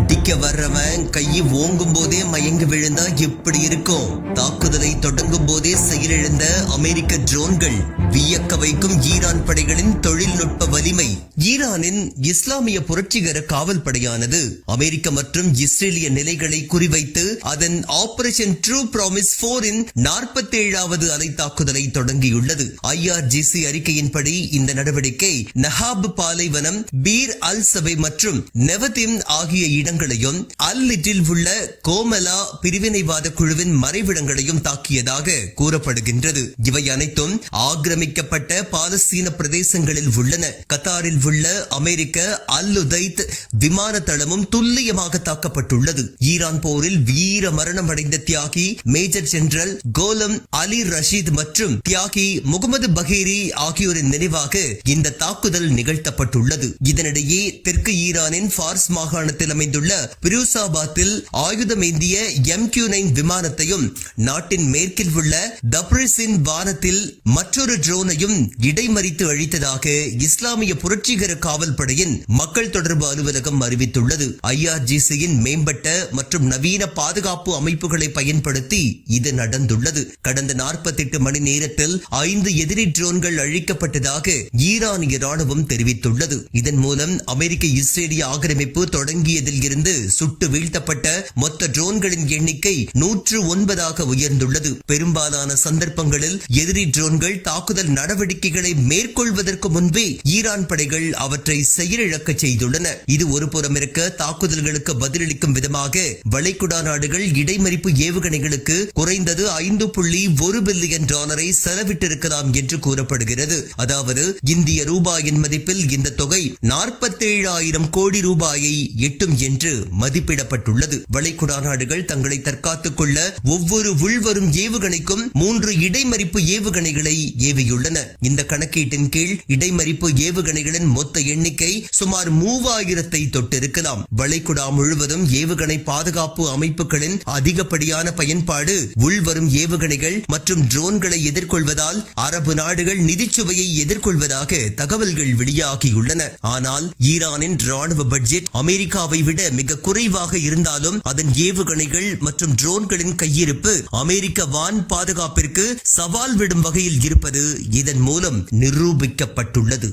அடிக்க வர்றவன் கையை ஓங்கும் போதே மயங்கி விழுந்தா எப்படி இருக்கும்? தாக்குதலை தொடங்கும் போதே செயலிழந்த அமெரிக்க ட்ரோன்கள். வியக்க வைக்கும் ஈரான் படைகளின் தொழில்நுட்ப வலிமை. ஈரானின் இஸ்லாமிய புரட்சிகர காவல் படையானது அமெரிக்க மற்றும் இஸ்ரேலிய நிலைகளை குறிவைத்து அதன் ஆபரேஷன் ட்ரூ ப்ராமிஸ் 4 47வது அலை தாக்குதலை தொடங்கியுள்ளது. IRGC அறிக்கையின்படி இந்த நடவடிக்கை நஹாப் பாலைவனம், பீர் அல் சபை மற்றும் நெவதிம் ஆகிய இடங்களையும் அல் லிட்டில் உள்ள கோமலா பிரிவினைவாத குழுவின் மறைவிடங்களையும் தாக்கியதாக கூறப்படுகின்றது. இவை அனைத்தும் ஆக்கிரமிக்கப்பட்ட பாலஸ்தீன பிரதேசங்களில் உள்ளன. கத்தாரில் உள்ள அமெரிக்க அல் உதைத் விமான தளமும் துல்லியமாக தாக்கப்பட்டுள்ளது. ஈரான் போரில் வீர மரணம் அடைந்த தியாகி மேஜர் ஜெனரல் கோலம் அலி ரஷீத் மற்றும் தியாகி முகமது பகீரி ஆகியோரின் நினைவாக இந்த தாக்குதல் நிகழ்த்தப்பட்டுள்ளது. இதனிடையே தெற்கு ஈரானின் ஃபார்ஸ் மாகாணத்தில் அமைந்துள்ள பிரோசாபாத்தில் ஆயுதமேந்திய MQ-9 விமானத்தையும் நாட்டின் மேற்கில் உள்ள தப்ரிஸின் வானத்தில் மற்றொரு ட்ரோனையும் இடைமறித்து அழித்ததாக இஸ்லாமிய புரட்சிகர காவல் படையின் மக்கள் தொடர்பு அலுவலகம் அறிவித்துள்ளது. IRGC-யின் மேம்பட்ட மற்றும் நவீன பாதுகாப்பு அமைப்புகளை பயன்படுத்தி இது நடந்துள்ளது. கடந்த 48 மணி நேரத்தில் 5 எதிரி ட்ரோன்கள் அழிக்கப்பட்டதாக ஈரானிய ராணுவம் தெரிவித்துள்ளது. இதன் மூலம் அமெரிக்க இஸ்ரேலிய ஆக்கிரமிப்பு தொடங்கியதில் இருந்து சுட்டு வீழ்த்தப்பட்ட மொத்த ட்ரோன்களின் எண்ணிக்கை 109ஆக உயர்ந்துள்ளது. பெரும்பாலான சந்தர்ப்பங்களில் எதிரி ட்ரோன்கள் தாக்குதல் நடவடிக்கைகளை மேற்கொள்வதற்கு முன்பே ஈரான் படைகள் அவற்றை செயலிழக்க செய்துள்ளன. இது ஒரு புறம் இருக்க, தாக்குதல்களுக்கு பதிலளிக்கும் விதமாக வளைகுடா நாடுகள் இடைமறிப்பு ஏவுகணைகளுக்கு குறைந்தது $5.1 பில்லியன் செலவிட்டிருக்கலாம் என்று கூறப்படுகிறது. அதாவது இந்திய ரூபாயின் மதிப்பில் இந்த தொகை 47,000 கோடி ரூபாயை எட்டும் என்று மதிப்பிடப்பட்டுள்ளது. வளைகுடா நாடுகள் தங்களை தற்காத்துக் கொள்ள ஒவ்வொரு உள்வரும் ஏவுகணைக்கும் 3 இடைமறிப்பு ஏவுகணைகளை ஏவியுள்ளன. இந்த கணக்கீட்டின் கீழ் இடைமறிப்பு ஏவுகணைகளின் மொத்த எண்ணிக்கை சுமார் 3000-ஐ தொட்டிருக்கலாம். வளைகுடா முழுவதும் ஏவுகணை பாதுகாப்பு அமைப்புகளின் அதிகப்படியான பயன்பாடு உள்வரும் ஏவுகணைகள் மற்றும் ட்ரோன்களை எதிர்கொள்வதால் அரபு நாடுகள் நிதிச்சுவையை எதிர்கொள்வதாக தகவல்கள் வெளியாகியுள்ளன. ஆனால் ஈரானின் ராணுவ பட்ஜெட் அமெரிக்காவை விட மிக குறைவாக இருந்தாலும் அதன் ஏவுகணைகள் மற்றும் ட்ரோன்களின் கையிருப்பு அமெரிக்க வான் பாதுகாப்பிற்கு சவால் விடும் வகையில் இருப்பது இதன் மூலம் நிரூபிக்கப்பட்டுள்ளது.